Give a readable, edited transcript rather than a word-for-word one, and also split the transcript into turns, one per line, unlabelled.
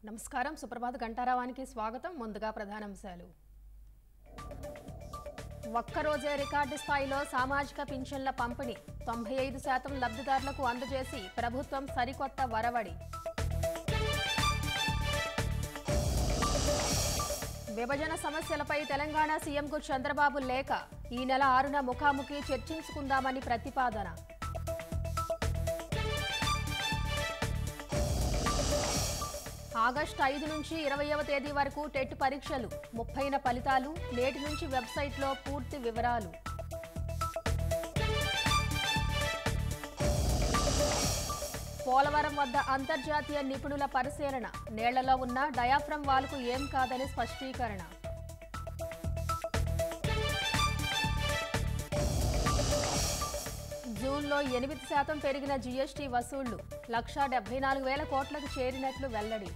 నమస్కారం సుప్రభాత గంటారావానికి స్వాగతం. ముందుగా ప్రధానాంశాలు. ఒక్కరోజే రికార్డు స్థాయిలో సామాజిక పింఛన్ల పంపిణీ 95% లబ్ధిదారులకు అందజేసి ప్రభుత్వం సరికొత్త వరవడి. విభజన సమస్యలపై తెలంగాణ సీఎంకు చంద్రబాబు లేఖ. ఈ నెల 6న ముఖాముఖి చర్చించుకుందామని ప్రతిపాదన. ఆగస్టు 5 నుంచి 20వ తేదీ వరకు టెట్ పరీక్షలు. 30న ఫలితాలు. నేటి నుంచి వెబ్సైట్లో పూర్తి వివరాలు. పోలవరం వద్ద అంతర్జాతీయ నిపుణుల పరిశీలన. నీళ్లలో ఉన్న డయాఫ్రమ్ వాల్కు ఏం కాదని స్పష్టీకరణ. జూన్లో 8% పెరిగిన జీఎస్టీ వసూళ్లు 1,74,000 కోట్లకు చేరినట్లు వెల్లడి.